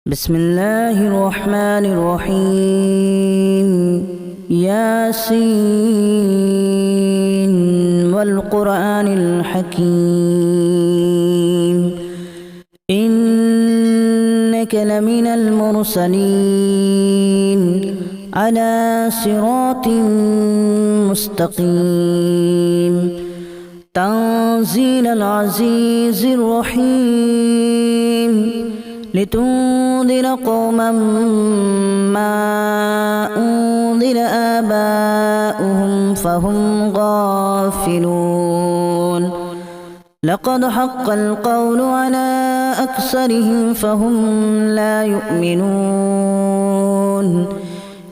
بسم الله الرحمن الرحيم ياسين والقرآن الحكيم إنك لمن المرسلين على صراط مستقيم تنزيل العزيز الرحيم لتنذر قوما ما أنذر آباؤهم فهم غافلون لقد حق القول على أكثرهم فهم لا يؤمنون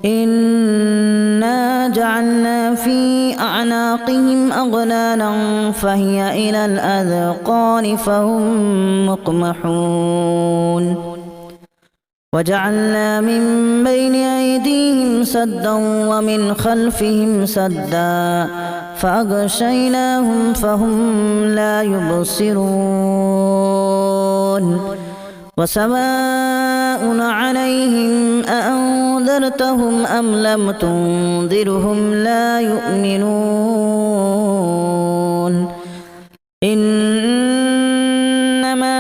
إنا جعلنا في أعناقهم أغلالا فهي إلى الأذقان فهم مقمحون وجعلنا من بين أيديهم سدا ومن خلفهم سدا فأغشيناهم فهم لا يبصرون وسواء عليهم أأنذرتهم أم لم تنذرهم لا يؤمنون إنما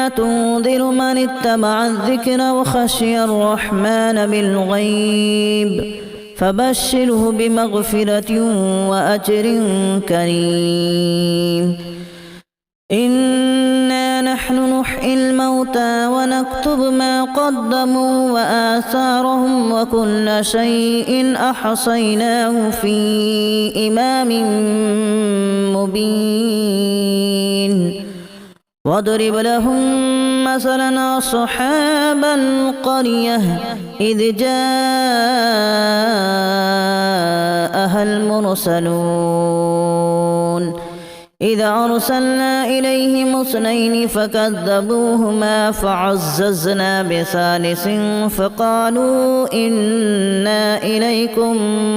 تنذر من اتبع الذكر وخشي الرحمن بالغيب فبشره بمغفرة وأجر كريم إنا نحن نحيي الموتى ونكتب ما قدموا وآثارهم وكل شيء أحصيناه في إمام مبين واضرب لهم مثلا أصحاب القرية إذ جاءها المرسلون إذا أرسلنا إليهم اثنين فكذبوهما فعززنا بثالث فقالوا إنا إليكم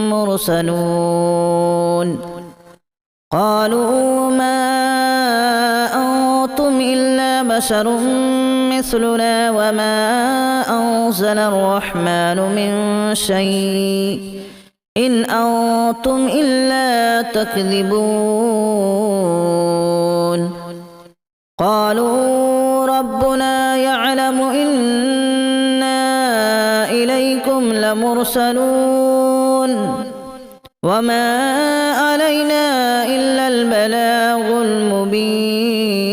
مرسلون قالوا ما أنتم إلا بشر مثلنا وما أنزل الرحمن من شيء إن أنتم إلا تكذبون قالوا ربنا يعلم إنا إليكم لمرسلون وما علينا إلا البلاغ المبين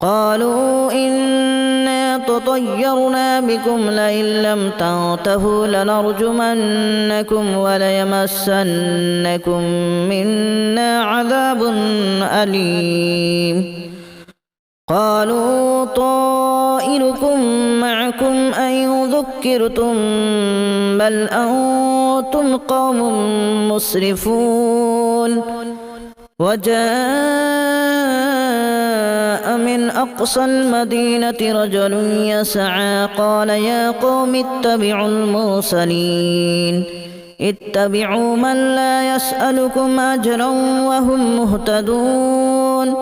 قالوا إنا تطيرنا بكم لئن لم تنتهوا لنرجمنكم وليمسنكم منا عذاب أليم قالوا طائركم معكم أن ذكرتم بل أنتم قوم مسرفون وجاء من أقصى المدينة رجل يسعى قال يا قوم اتبعوا المرسلين اتبعوا من لا يسألكم أجرا وهم مهتدون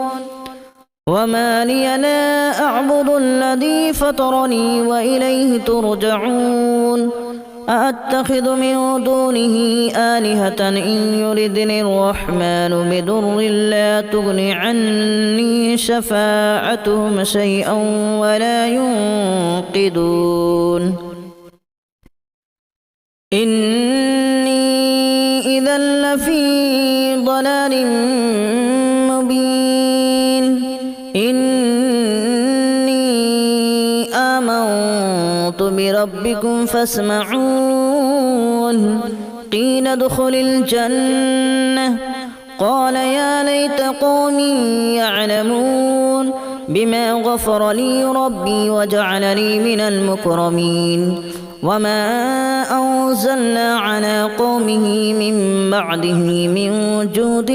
وما لي لا أعبد الذي فطرني وإليه ترجعون أأتخذ من دونه آلهة إن يردني الرحمن بضر لا تغن عني شفاعتهم شيئا ولا ينقذون إني إذا لفي ضلال مبين إني آمنت بربكم فاسمعون قيل ادخل الجنة قال يا ليت قومي يعلمون بما غفر لي ربي وجعلني من المكرمين وما أنزلنا على قومه من بعده من جود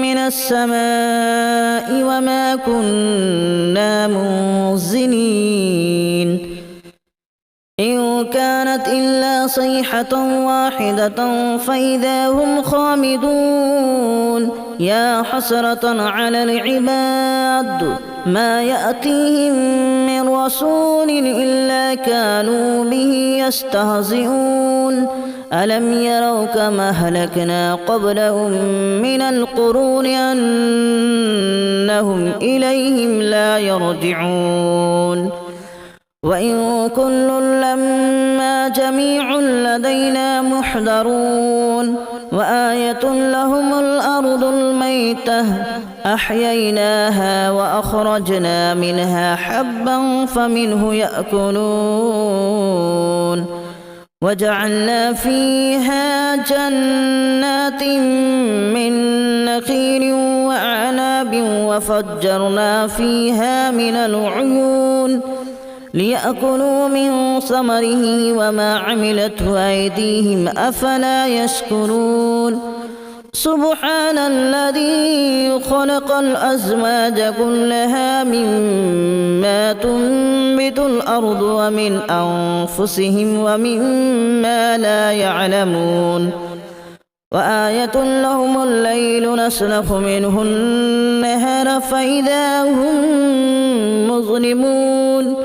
من السماء وما كنا منزلين إن كانت إلا صيحة واحدة فإذا هم خامدون يا حسرة على العباد ما يأتيهم من رسول إلا كانوا به يستهزئون ألم يروا كما أهلكنا قبلهم من القرون أنهم إليهم لا يرجعون وإن كل لما جميع لدينا محضرون وآية لهم الأرض الميتة أحييناها وأخرجنا منها حبا فمنه يأكلون وجعلنا فيها جنات من نخيل وأعناب وفجرنا فيها من العيون ليأكلوا من ثمره وما عملته أيديهم أفلا يشكرون سبحان الذي خلق الأزواج كلها مما تنبت الأرض ومن أنفسهم ومما لا يعلمون وآية لهم الليل نسلخ منه النهار فإذا هم مظلمون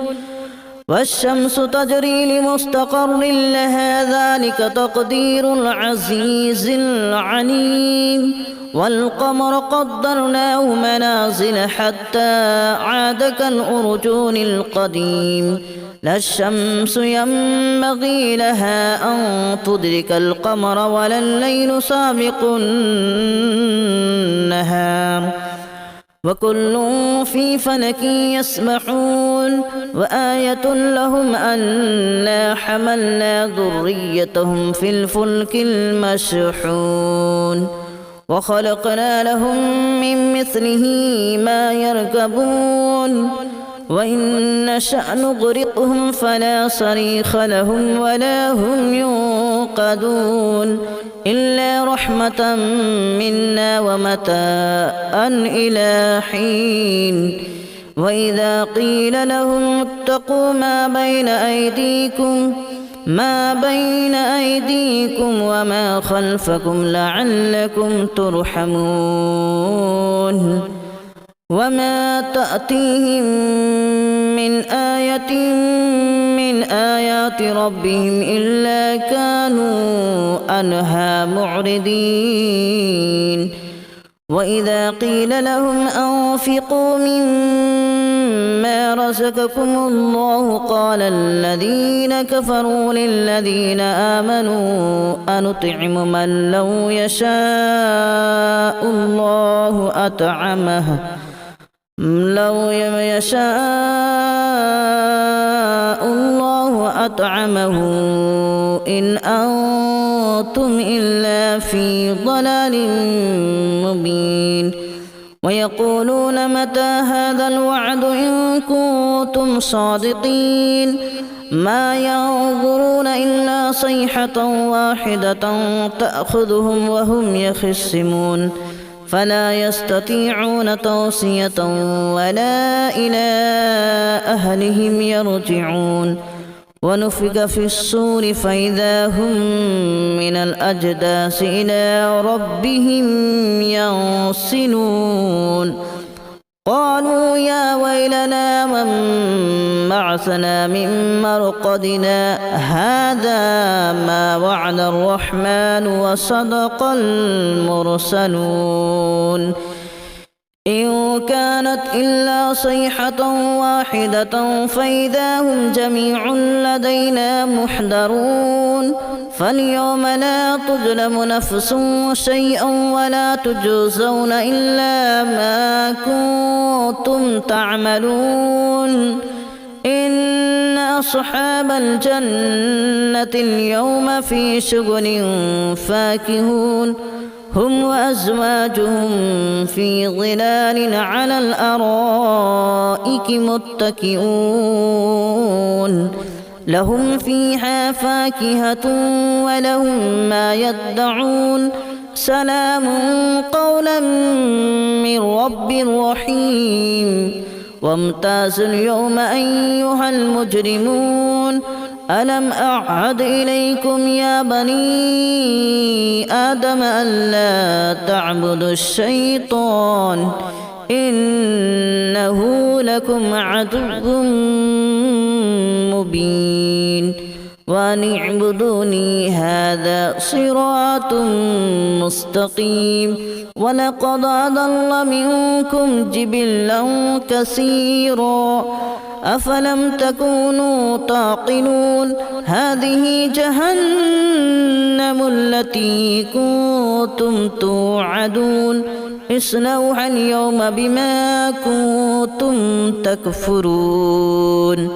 والشمس تجري لمستقر لها ذلك تقدير العزيز العليم والقمر قدرناه منازل حتى عاد كالأرجون القديم لا الشمس ينبغي لها أن تدرك القمر ولا الليل سابق النهار وكل في فلك يسبحون وآية لهم أنا حملنا ذريتهم في الفلك المشحون وخلقنا لهم من مثله ما يركبون وإن نشأ نغرقهم فلا صريخ لهم ولا هم ينقذون إلا رحمة منا ومتاعا إلى حين وإذا قيل لهم اتقوا ما بين أيديكم وما خلفكم لعلكم ترحمون وما تأتيهم من آية من آيات ربهم إلا كانوا عنها معرضين وإذا قيل لهم أنفقوا مما رزقكم الله قال الذين كفروا للذين آمنوا أنطعم من لو يشاء الله أطعمه إن أنتم إلا في ضلال مبين ويقولون متى هذا الوعد إن كنتم صادقين ما ينظرون إلا صيحة واحدة تأخذهم وهم يخصمون فلا يستطيعون توصية ولا إلى أهلهم يرجعون ونفخ في الصور فإذا هم من الأجداث إلى ربهم ينسلون قالوا يا ويلنا من بعثنا من مرقدنا هذا ما وعد الرحمن وصدق المرسلون إن كانت إلا صيحة واحدة فإذا هم جميع لدينا محضرون فاليوم لا تظلم نفس شيئا ولا تجزون إلا ما كنتم تعملون إن أصحاب الجنة اليوم في شغل فاكهون هم وأزواجهم في ظلال على الأرائك متكئون لهم فيها فاكهة ولهم ما يدعون سلام قولا من رب رحيم وامتازوا اليوم أيها المجرمون ألم أعهد إليكم يا بني آدم ألا تعبدوا الشيطان إنه لكم عدو مبين وأن اعبدوني هذا صراط مستقيم ولقد أضل منكم جبلا كثيرا أفلم تكونوا تعقلون هذه جهنم التي كنتم توعدون اصلوها اليوم بما كنتم تكفرون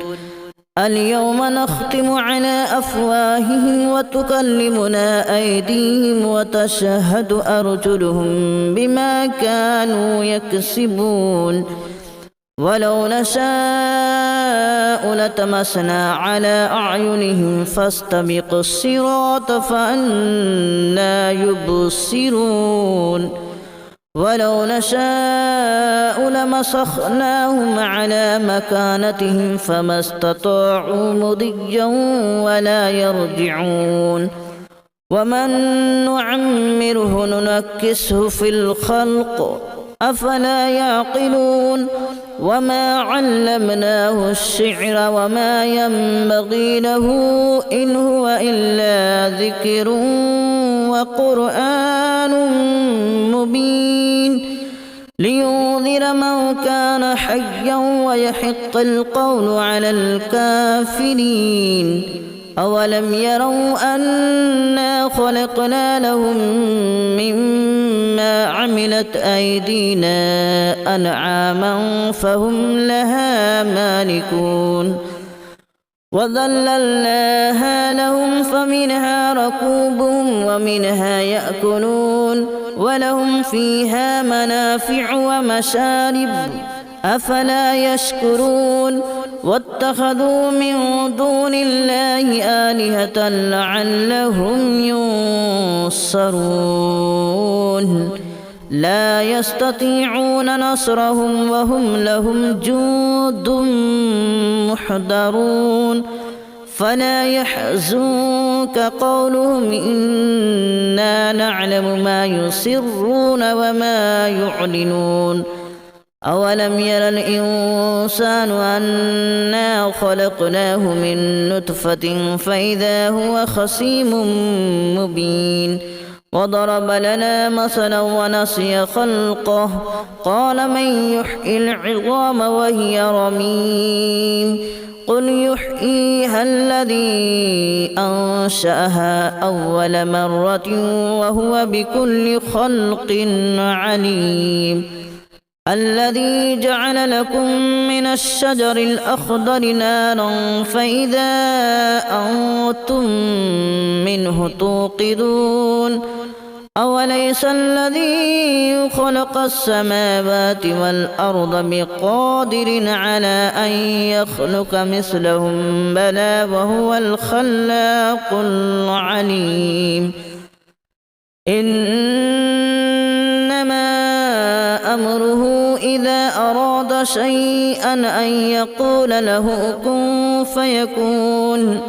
اليوم نختم على أفواههم وتكلمنا أيديهم وتشهد أرجلهم بما كانوا يكسبون ولو نشاء لتمسنا على أعينهم فاستبقوا الصراط فأنى يبصرون ولو نشاء لمسخناهم على مكانتهم فما استطاعوا مضيا ولا يرجعون ومن نعمره ننكسه في الخلق أفلا يعقلون وما علمناه الشعر وما ينبغي له إن هو إلا ذكر وقرآن مبين لينذر من كان حيا ويحق القول على الكافرين أولم يروا أنا خلقنا لهم مما عملت أيدينا أنعاما فهم لها مالكون وذللناها لهم فمنها ركوبهم ومنها يأكلون ولهم فيها منافع ومشارب أفلا يشكرون واتخذوا من دون الله آلهة لعلهم ينصرون لا يستطيعون نصرهم وهم لهم جند محضرون فلا يحزنك قولهم إنا نعلم ما يسرون وما يعلنون أولم ير الإنسان أنا خلقناه من نطفة فإذا هو خصيم مبين وضرب لنا مثلا ونسي خلقه قال من يحيي العظام وهي رميم قل يحييها الذي أنشأها أول مرة وهو بكل خلق عليم الذي جعل لكم من الشجر الأخضر نارا فإذا أنتم منه توقدون أوليس الذي خلق السماوات والأرض بقادر على أن يخلق مثلهم بلى وهو الخلاق العليم إنما أمره إذا أراد شيئا أن يقول له كن فيكون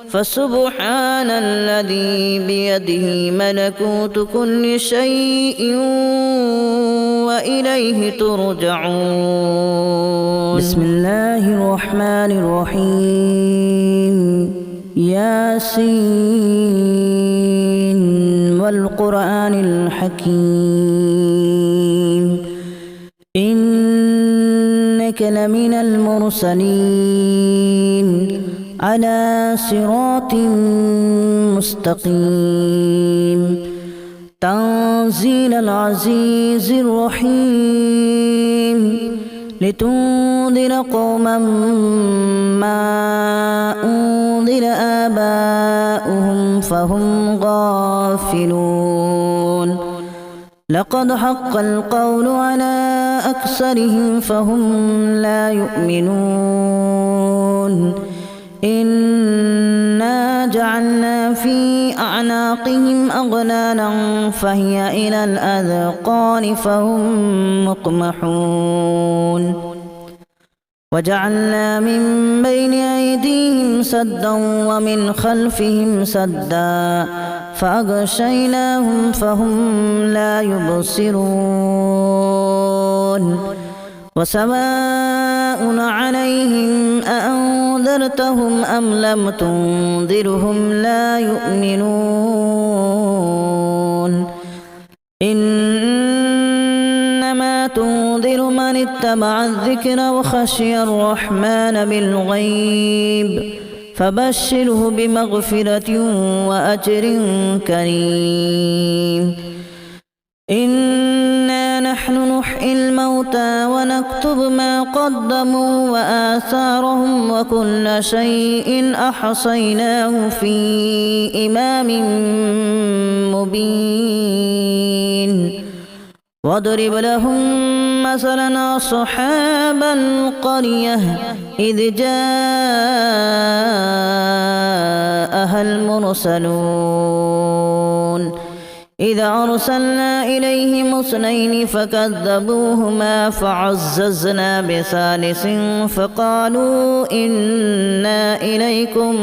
فسبحان الذي بيده ملكوت كل شيء وإليه ترجعون بسم الله الرحمن الرحيم ياسين والقرآن الحكيم إنك لمن المرسلين على صراط مستقيم تنزيل العزيز الرحيم لتنذر قوما ما أنذر آباؤهم فهم غافلون لقد حق القول على أكثرهم فهم لا يؤمنون إنا جعلنا في أعناقهم أغلالا فهي إلى الأذقان فهم مقمحون وجعلنا من بين أيديهم سدا ومن خلفهم سدا فأغشيناهم فهم لا يبصرون وسواء عليهم أأنذرتهم أم لم تنذرهم لا يؤمنون إنما تنذر من اتبع الذكر وخشي الرحمن بالغيب فبشره بمغفرة وأجر كريم إنا نحن نحيي الموتى ونكتب ما قدموا وآثارهم وكل شيء أحصيناه في إمام مبين واضرب لهم مثلا أصحاب القرية إذ جاءها المرسلون إذا أرسلنا إليهم اثنين فكذبوهما فعززنا بثالث فقالوا إنا إليكم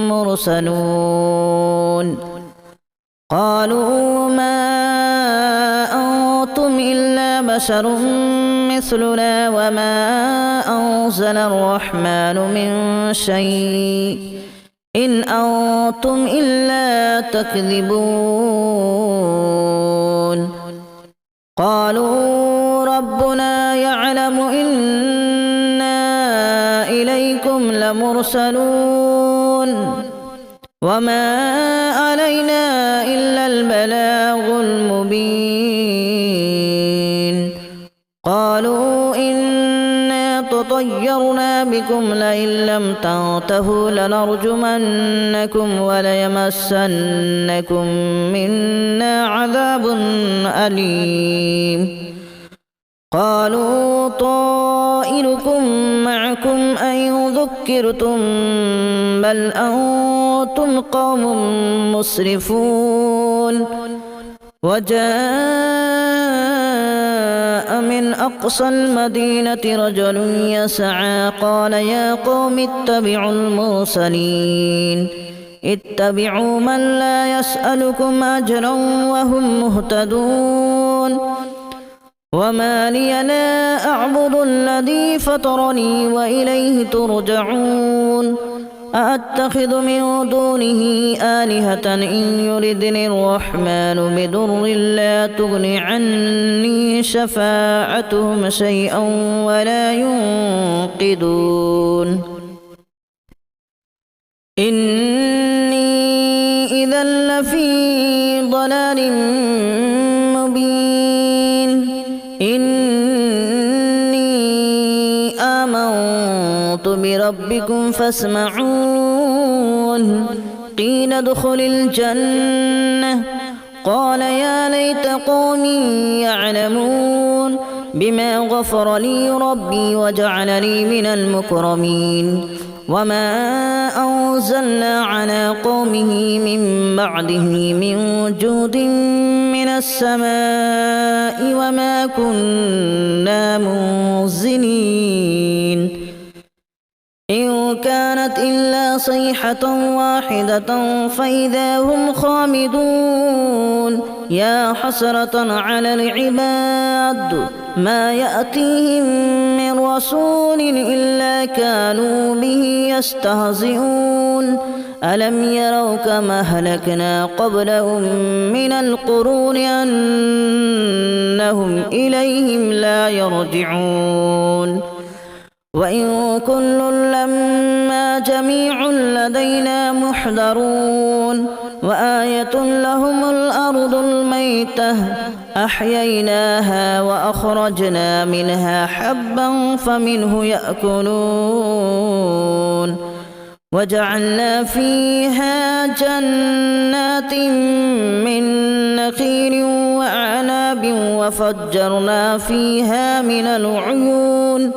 مرسلون قالوا ما أنتم إلا بشر مثلنا وما أنزل الرحمن من شيء إن أنتم إلا تكذبون قالوا ربنا يعلم إنا إليكم لمرسلون وما علينا إلا البلاغ المبين قالوا إنا تطيرنا بكم لئن لم تنتهوا لنرجمنكم وليمسنكم منا عذاب أليم قالوا طائركم معكم أن ذكرتم بل أنتم قوم مسرفون وجاء من أقصى المدينة رجل يسعى قال يا قوم اتبعوا المرسلين اتبعوا من لا يسألكم أجرا وهم مهتدون وما لي لا أعبد الذي فطرني وإليه ترجعون أأتخذ من دونه آلهة إن يردني الرحمن بضر لا تغن عني شفاعتهم شيئا ولا ينقذون إني إذا لفي ضلال مبين إني آمنت بربكم فاسمعون قيل ادخل الجنة قال يا ليت قومي يعلمون بما غفر لي ربي وجعلني من المكرمين وما أنزلنا على قومه من بعده من جود من السماء وما كنا منزلين إن كانت إلا صيحة واحدة فإذا هم خامدون يا حسرة على العباد ما يأتيهم من رسول إلا كانوا به يستهزئون ألم يروا كما أهلكنا قبلهم من القرون أنهم إليهم لا يرجعون وإن كل لما جميع لدينا محضرون وآية لهم الأرض الميتة أحييناها وأخرجنا منها حبا فمنه يأكلون وجعلنا فيها جنات من نخيل وأعناب وفجرنا فيها من العيون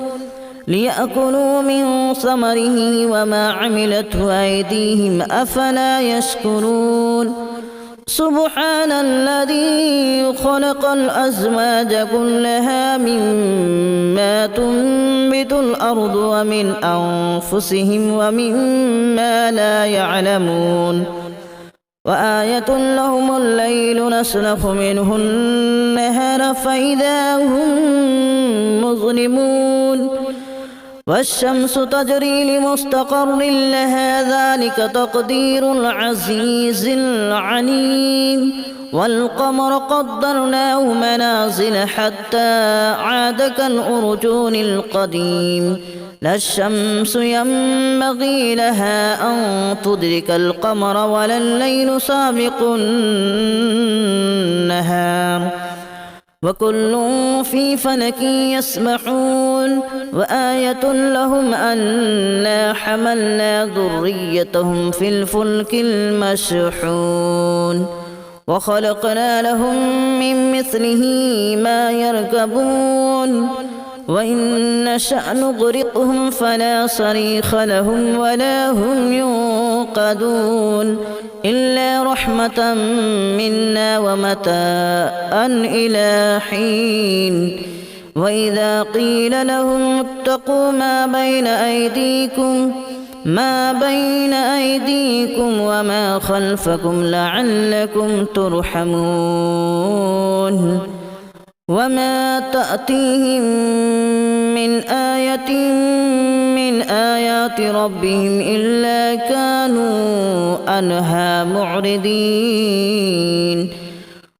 ليأكلوا من ثمره وما عملته أيديهم أفلا يشكرون سبحان الذي خلق الأزواج كلها مما تنبت الأرض ومن أنفسهم ومما لا يعلمون وآية لهم الليل نسلخ منه النهار فإذا هم مظلمون والشمس تجري لمستقر لها ذلك تقدير العزيز العليم والقمر قدرناه منازل حتى عاد كالأرجون القديم لا الشمس ينبغي لها أن تدرك القمر ولا الليل سابق النهار وكل في فلك يسبحون وآية لهم أنا حملنا ذريتهم في الفلك المشحون وخلقنا لهم من مثله ما يركبون وإن نشأ نغرقهم فلا صريخ لهم ولا هم ينقذون إلا رحمة منا ومتاعا إلى حين وإذا قيل لهم اتقوا ما بين أيديكم وما خلفكم لعلكم ترحمون وما تأتيهم من آية من آيات ربهم إلا كانوا عنها معرضين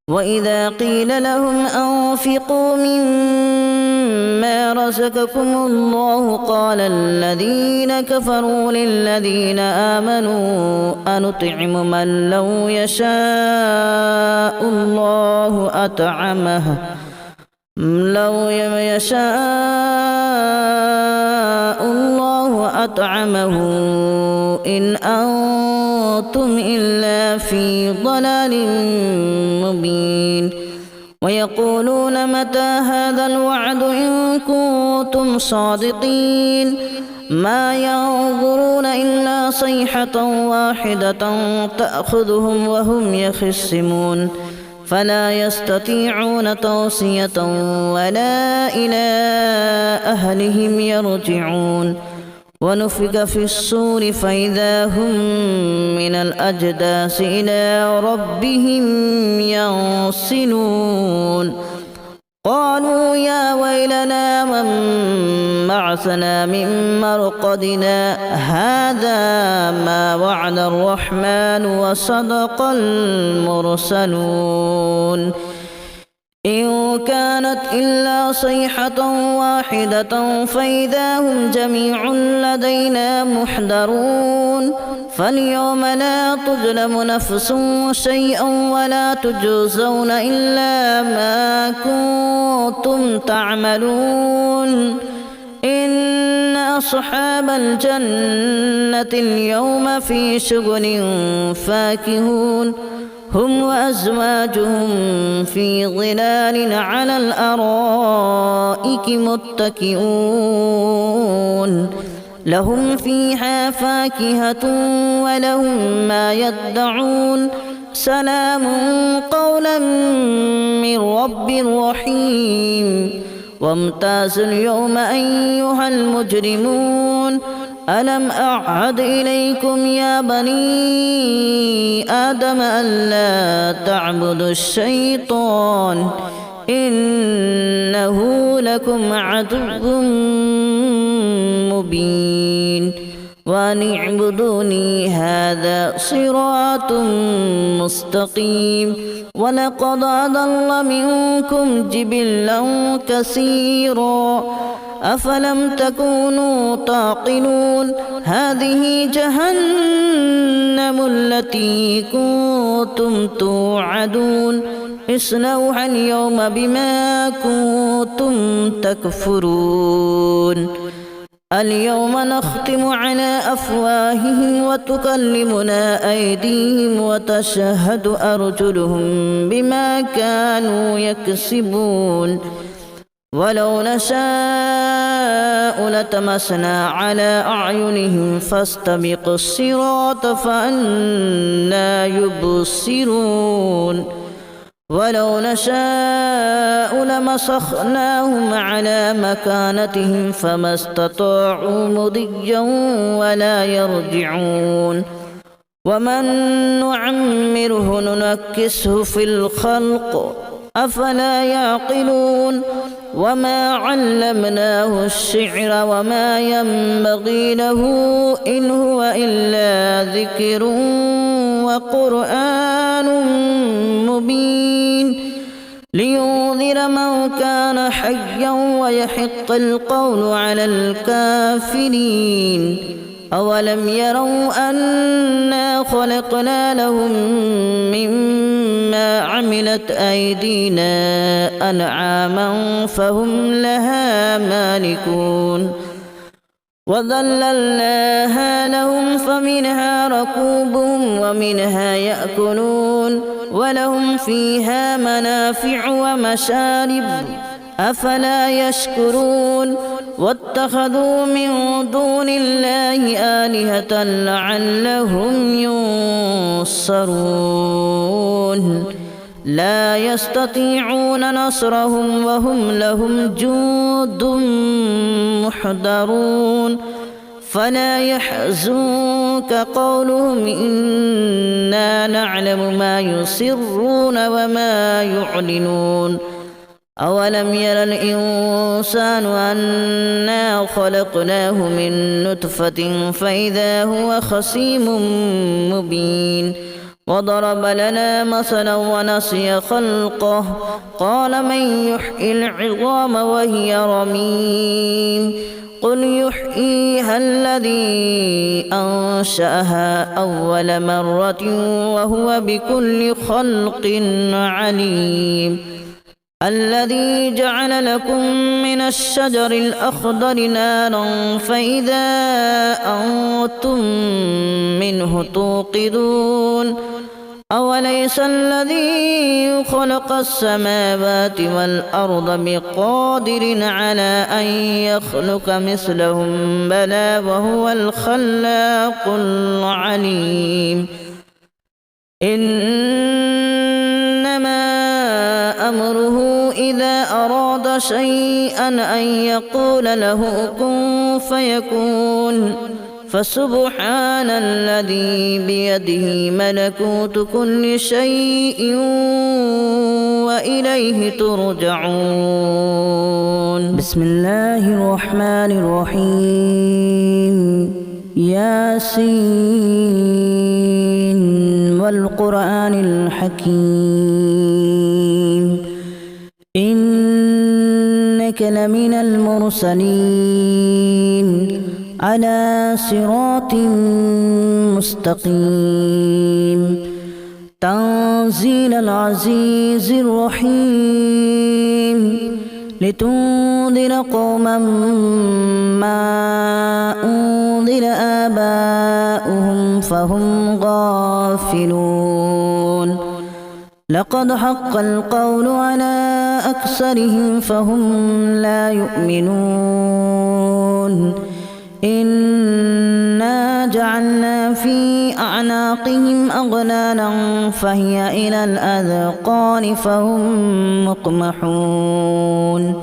وإذا قيل لهم أنفقوا مما رزقكم الله قال الذين كفروا للذين آمنوا أنطعم من لو يشاء الله أطعمه إن أنتم إلا في ضلال مبين ويقولون متى هذا الوعد إن كنتم صادقين ما ينظرون إلا صيحة واحدة تأخذهم وهم يخصمون فلا يستطيعون توصية ولا إلى أهلهم يرجعون ونفخ في الصور فإذا هم من الأجداث إلى ربهم ينسلون قالوا يا ويلنا من بعثنا من مرقدنا هذا ما وعد الرحمن وصدق المرسلون إن كانت إلا صيحة واحدة فإذا هم جميع لدينا محضرون فاليوم لا تظلم نفس شيئا ولا تجزون إلا ما كنتم تعملون إن أصحاب الجنة اليوم في شغل فاكهون هم وأزواجهم في ظلال على الأرائك متكئون لهم فيها فاكهة ولهم ما يدعون سلام قولا من رب رحيم وامتازوا اليوم أيها المجرمون ألم أعهد إليكم يا بني آدم ألا تعبدوا الشيطان إنه لكم عدو مبين وأن اعبدوني هذا صراط مستقيم ولقد أضل منكم جبلا كثيرا أفلم تكونوا تعقلون هذه جهنم التي كنتم توعدون اصلوها اليوم بما كنتم تكفرون اليوم نختم على أفواههم وتكلمنا أيديهم وتشهد أرجلهم بما كانوا يكسبون ولو نشاء نشاء لطمسنا على أعينهم فاستبقوا الصراط فأنى يبصرون ولو نشاء لمسخناهم على مكانتهم فما استطاعوا مضيا ولا يرجعون ومن نعمره ننكسه في الخلق أفلا يعقلون وما علمناه الشعر وما ينبغي له إن هو إلا ذكر وقرآن مبين لينذر من كان حيا ويحق القول على الكافرين أولم يروا أنا خلقنا لهم مما عملت أيدينا أنعاما فهم لها مالكون وذللناها لهم فمنها ركوبهم ومنها يأكلون ولهم فيها منافع ومشارب أفلا يشكرون واتخذوا من دون الله آلهة لعلهم ينصرون لا يستطيعون نصرهم وهم لهم جند محضرون فلا يحزنك قولهم إنا نعلم ما يسرون وما يعلنون أولم ير الإنسان أنا خلقناه من نطفة فإذا هو خصيم مبين وضرب لنا مثلا ونسي خلقه قال من يحيي العظام وهي رميم قل يحييها الذي أنشأها أول مرة وهو بكل خلق عليم الذي جعل لكم من الشجر الأخضر نارا فإذا أنتم منه توقدون أوليس الذي خلق السماوات والأرض بقادر على أن يخلق مثلهم بلى وهو الخلاق العليم إنما أمره إذا أراد شيئا أن يقول له كن فيكون فسبحان الذي بيده ملكوت كل شيء وإليه ترجعون بسم الله الرحمن الرحيم ياسين والقرآن الحكيم إنك لمن المرسلين على صراط مستقيم تنزيل العزيز الرحيم لتنذر قوما ما أنذر آباؤهم فهم غافلون لقد حق القول على أكثرهم فهم لا يؤمنون إنا جعلنا في أعناقهم أغلالا فهي إلى الأذقان فهم مقمحون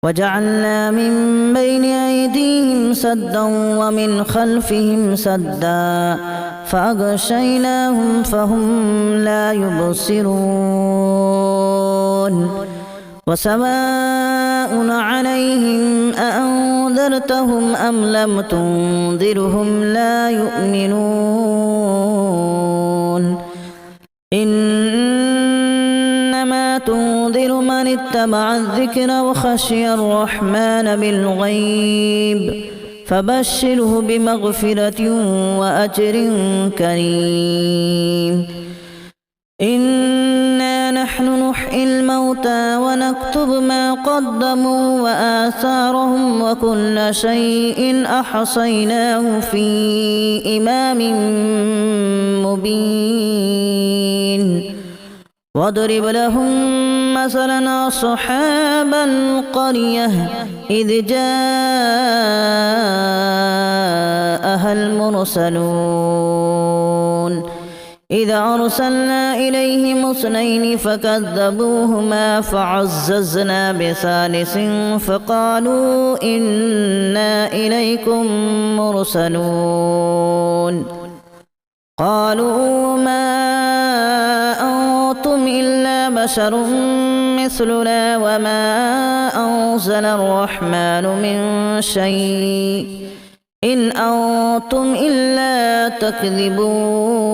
وجعلنا من بين أيديهم سدا ومن خلفهم سدا فأغشيناهم فهم لا يبصرون وسواء عليهم أأنذرتهم أم لم تنذرهم لا يؤمنون إنما تنذر من اتبع الذكر وخشي الرحمن بالغيب فبشره بمغفرة وأجر كريم إنا نحن نحيي الموتى ونكتب ما قدموا وآثارهم وكل شيء أحصيناه في إمام مبين واضرب لهم مثلا أصحاب القرية إذ جاءها المرسلون إذا أرسلنا إليهم اثنين فكذبوهما فعززنا بثالث فقالوا إنا إليكم مرسلون قالوا ما أنتم إلا بشر مثلنا وما أنزل الرحمن من شيء إن أنتم إلا تكذبون